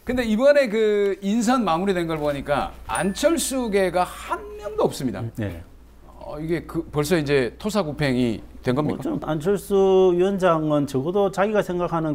근데 이번에 그 인선 마무리된 걸 보니까 안철수계가 한 명도 없습니다. 네. 이게 벌써 이제 토사구팽이 된 겁니까? 안철수 위원장은 적어도 자기가 생각하는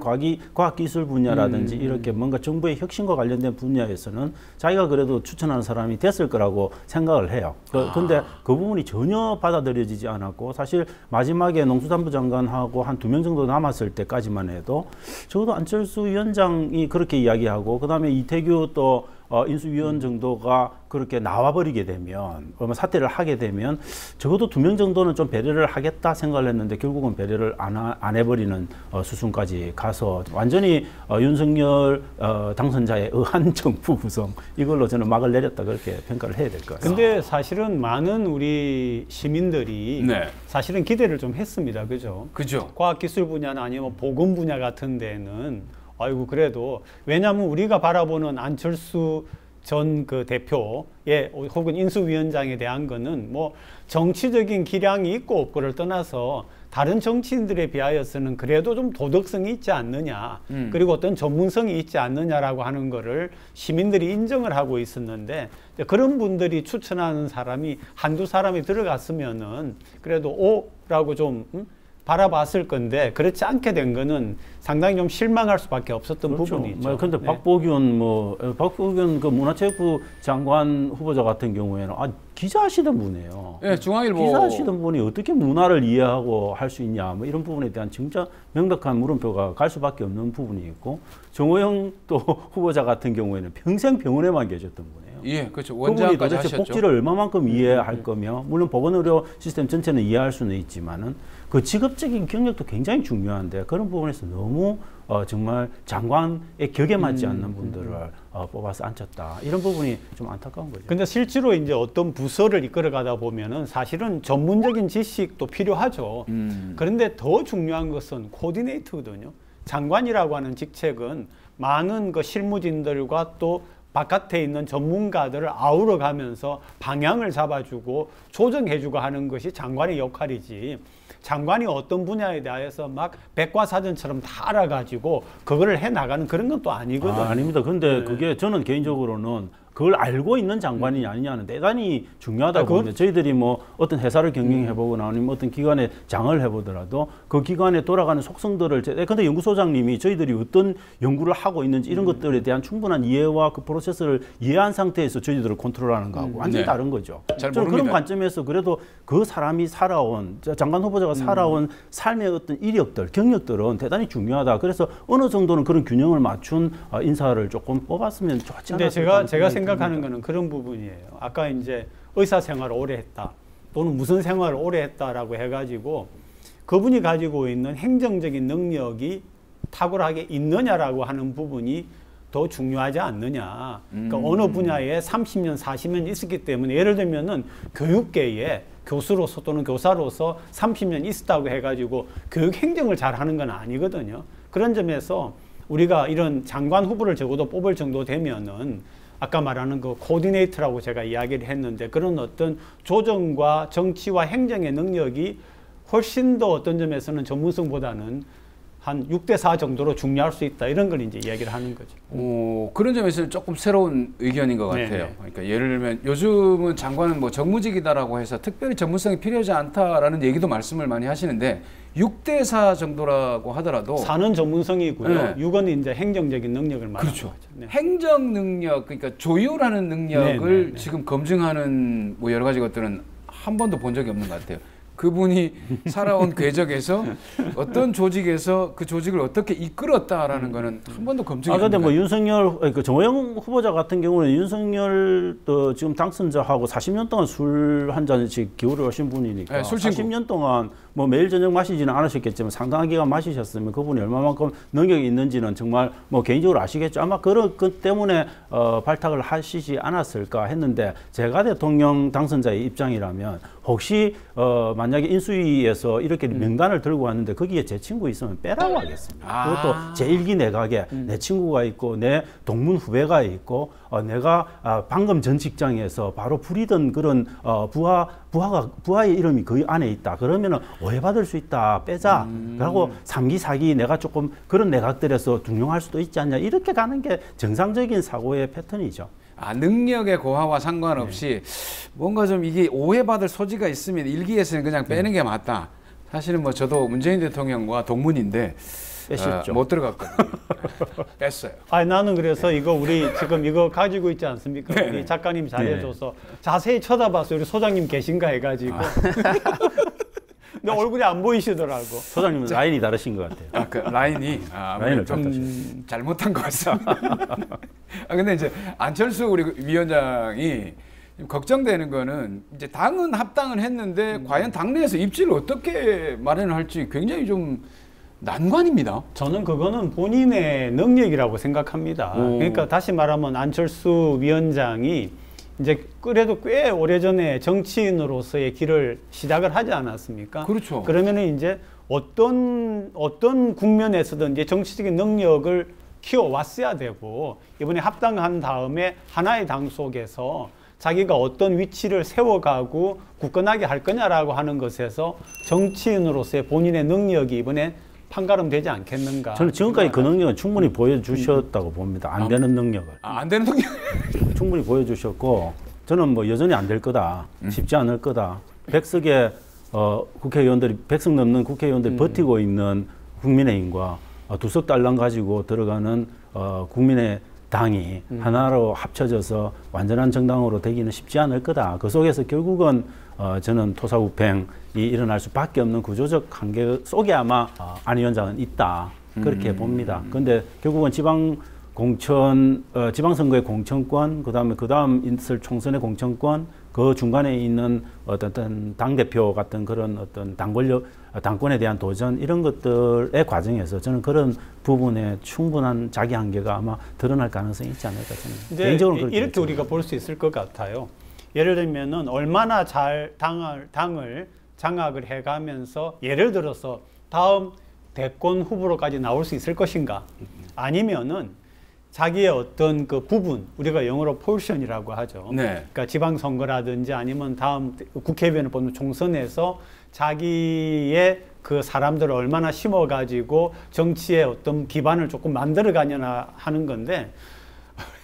과학기술 분야라든지 이렇게 뭔가 정부의 혁신과 관련된 분야에서는 자기가 그래도 추천하는 사람이 됐을 거라고 생각을 해요. 근데 그 부분이 전혀 받아들여지지 않았고 사실 마지막에 농수산부 장관하고 한 2명 정도 남았을 때까지만 해도 적어도 안철수 위원장이 그렇게 이야기하고 그다음에 이태규 또 인수위원 정도가 그렇게 나와버리게 되면 사퇴를 하게 되면 적어도 2명 정도는 좀 배려를 하겠다 생각을 했는데 결국은 배려를 안 해버리는 수순까지 가서 완전히 윤석열 당선자의 의한 정부 구성 이걸로 저는 막을 내렸다 그렇게 평가를 해야 될 것 같습니다. 근데 사실은 많은 우리 시민들이 네. 사실은 기대를 좀 했습니다. 그죠? 그죠. 과학기술 분야나 아니면 보건 분야 같은 데는 아이고 그래도 왜냐하면 우리가 바라보는 안철수 전 그 대표의 혹은 인수위원장에 대한 거는 뭐 정치적인 기량이 있고 없고를 떠나서 다른 정치인들에 비하여서는 그래도 좀 도덕성이 있지 않느냐 그리고 어떤 전문성이 있지 않느냐라고 하는 거를 시민들이 인정을 하고 있었는데 그런 분들이 추천하는 사람이 한두 사람이 들어갔으면은 그래도 오라고 좀 바라봤을 건데 그렇지 않게 된 거는 상당히 좀 실망할 수밖에 없었던 그렇죠. 부분이 있죠. 근데 네. 박보균 그 문화체육부 장관 후보자 같은 경우에는 기자하시던 분이에요. 네, 중앙일보 기자하시던 분이 어떻게 문화를 이해하고 할 수 있냐, 뭐 이런 부분에 대한 진짜 명백한 물음표가 갈 수밖에 없는 부분이 있고 정호영 또 후보자 같은 경우에는 평생 병원에만 계셨던 분이에요. 예, 그렇죠. 그분이 원장까지 도대체 하셨죠. 복지를 얼마만큼 이해할 거며 물론 보건의료 시스템 전체는 이해할 수는 있지만은 그 직업적인 경력도 굉장히 중요한데 그런 부분에서 너무 정말 장관의 격에 맞지 않는 분들을 뽑아서 앉혔다. 이런 부분이 좀 안타까운 거죠. 근데 실제로 이제 어떤 부서를 이끌어가다 보면은 사실은 전문적인 지식도 필요하죠. 그런데 더 중요한 것은 코디네이터거든요. 장관이라고 하는 직책은 많은 그 실무진들과 또 바깥에 있는 전문가들을 아우러 가면서 방향을 잡아주고 조정해주고 하는 것이 장관의 역할이지. 장관이 어떤 분야에 대해서 막 백과사전처럼 다 알아가지고 그거를 해나가는 그런 건 또 아니거든요. 아닙니다. 근데 그게 저는 개인적으로는 그걸 알고 있는 장관이냐 아니냐는 대단히 중요하다고 봅니다. 저희들이 뭐 어떤 회사를 경영해보거나 아니면 어떤 기관에 장을 해보더라도 그 기관에 돌아가는 속성들을 근데 연구소장님이 저희들이 어떤 연구를 하고 있는지 이런 것들에 대한 충분한 이해와 그 프로세스를 이해한 상태에서 저희들을 컨트롤하는 거하고 완전히 다른 거죠. 저는 그런 관점에서 그래도 그 사람이 살아온 장관 후보자가 살아온 삶의 어떤 이력들, 경력들은 대단히 중요하다. 그래서 어느 정도는 그런 균형을 맞춘 인사를 조금 뽑았으면 좋지 않았을까. 근데 제가 생각하는 거는 그런 부분이에요. 아까 이제 의사 생활을 오래 했다 또는 무슨 생활을 오래 했다라고 해가지고 그분이 가지고 있는 행정적인 능력이 탁월하게 있느냐라고 하는 부분이 더 중요하지 않느냐. 그러니까 어느 분야에 30년, 40년 있었기 때문에 예를 들면은 교육계에 교수로서 또는 교사로서 30년 있었다고 해가지고 교육 행정을 잘하는 건 아니거든요. 그런 점에서 우리가 이런 장관 후보를 적어도 뽑을 정도 되면은 아까 말하는 그 코디네이터라고 제가 이야기를 했는데 그런 어떤 조정과 정치와 행정의 능력이 훨씬 더 어떤 점에서는 전문성보다는 한 6대4 정도로 중요할 수 있다. 이런 걸 이제 이야기를 하는 거죠. 그런 점에서는 조금 새로운 의견인 것 같아요. 네네. 그러니까 예를 들면 요즘은 장관은 뭐 정무직이다라고 해서 특별히 전문성이 필요하지 않다라는 얘기도 말씀을 많이 하시는데 6대4 정도라고 하더라도 4는 전문성이고요. 네. 6은 이제 행정적인 능력을 말하는 그렇죠. 거죠. 네. 행정 능력, 그러니까 조율하는 능력을 네네네. 지금 검증하는 뭐 여러 가지 것들은 한 번도 본 적이 없는 것 같아요. 그분이 살아온 궤적에서 어떤 조직에서 그 조직을 어떻게 이끌었다라는 거는 한 번도 검증이 안 근데 됩니다. 뭐 윤석열, 그 정호영 후보자 같은 경우는 윤석열 지금 당선자하고 40년 동안 술 한 잔씩 기울여 오신 분이니까 네, 술 친구. 40년 동안 뭐 매일 저녁 마시지는 않으셨겠지만 상당한 기간 마시셨으면 그분이 얼마만큼 능력이 있는지는 정말 뭐 개인적으로 아시겠죠. 아마 그런 것 때문에 발탁을 하시지 않았을까 했는데 제가 대통령 당선자의 입장이라면 혹시 만약에 인수위에서 이렇게 명단을 들고 왔는데 거기에 제 친구 있으면 빼라고 하겠습니다. 그것도 제1기 내각에 내 친구가 있고 내 동문 후배가 있고 내가 방금 전 직장에서 바로 부리던 그런 부하의 이름이 그 안에 있다. 그러면은 오해받을 수 있다. 빼자. 그리고 3기, 4기 내가 조금 그런 내각들에서 둥용할 수도 있지 않냐. 이렇게 가는 게 정상적인 사고의 패턴이죠. 능력의 고하와 상관없이 뭔가 좀 이게 오해받을 소지가 있으면 일기에서는 그냥 빼는 게 맞다. 사실은 뭐 저도 문재인 대통령과 동문인데 빼셨죠. 못 들어갔거든요. 뺐어요. 아니 나는 그래서 이거 우리 지금 이거 가지고 있지 않습니까? 네. 우리 작가님 잘해줘서 자세히 쳐다봤어요. 우리 소장님 계신가 해가지고. 근데 얼굴이 안 보이시더라고. 소장님은 라인이 다르신 것 같아요. 그 라인이 라인을 좀 잘못한 것 같습니다. 근데 이제 안철수 우리 위원장이 걱정되는 거는 이제 당은 합당은 했는데 과연 당내에서 입지를 어떻게 마련할지 굉장히 좀 난관입니다. 저는 그거는 본인의 능력이라고 생각합니다. 그러니까 다시 말하면 안철수 위원장이 이제 그래도 꽤 오래전에 정치인으로서의 길을 시작을 하지 않았습니까? 그렇죠. 그러면은 이제 어떤 국면에서든 이제 정치적인 능력을 키워왔어야 되고 이번에 합당한 다음에 하나의 당 속에서 자기가 어떤 위치를 세워가고 굳건하게 할 거냐라고 하는 것에서 정치인으로서의 본인의 능력이 이번에 판가름되지 않겠는가. 저는 지금까지 그 능력은 충분히 보여주셨다고 봅니다. 안 되는 능력을. 안 되는 능력. 충분히 보여주셨고 저는 뭐 여전히 안 될 거다. 쉽지 않을 거다. 100석의 국회의원들이 100석 넘는 국회의원들이 버티고 있는 국민의힘과 2석 달랑 가지고 들어가는 국민의당이 하나로 합쳐져서 완전한 정당으로 되기는 쉽지 않을 거다. 그 속에서 결국은 저는 토사구팽이 일어날 수밖에 없는 구조적 한계 속에 아마 안 위원장은 있다. 그렇게 봅니다. 그런데 결국은 지방선거의 공천권, 그다음 있을 총선의 공천권, 그 중간에 있는 어떤 당대표 같은 그런 어떤 당권에 대한 도전 이런 것들의 과정에서 저는 그런 부분에 충분한 자기 한계가 아마 드러날 가능성이 있지 않을까 저는 개인적으로 그렇게 이렇게 우리가 볼 수 있을 것 같아요. 예를 들면은 얼마나 잘 당을 장악을 해가면서 예를 들어서 다음 대권 후보로까지 나올 수 있을 것인가, 아니면은 자기의 어떤 그 부분, 우리가 영어로 포션이라고 하죠. 네. 그러니까 지방선거라든지 아니면 다음 국회의원을 뽑는 총선에서 자기의 그 사람들을 얼마나 심어가지고 정치의 어떤 기반을 조금 만들어가냐나 하는 건데,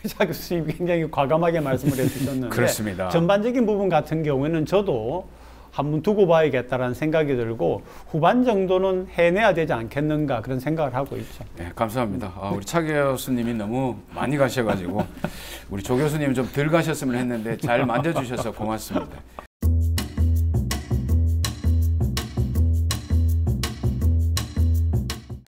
자 교수님 굉장히 과감하게 말씀을 해주셨는데 그렇습니다. 전반적인 부분 같은 경우에는 저도 한번 두고 봐야겠다라는 생각이 들고 후반 정도는 해내야 되지 않겠는가 그런 생각을 하고 있죠. 네, 감사합니다. 우리 차 교수님이 너무 많이 가셔가지고 우리 조 교수님 좀 덜 가셨으면 했는데 잘 만져주셔서 고맙습니다.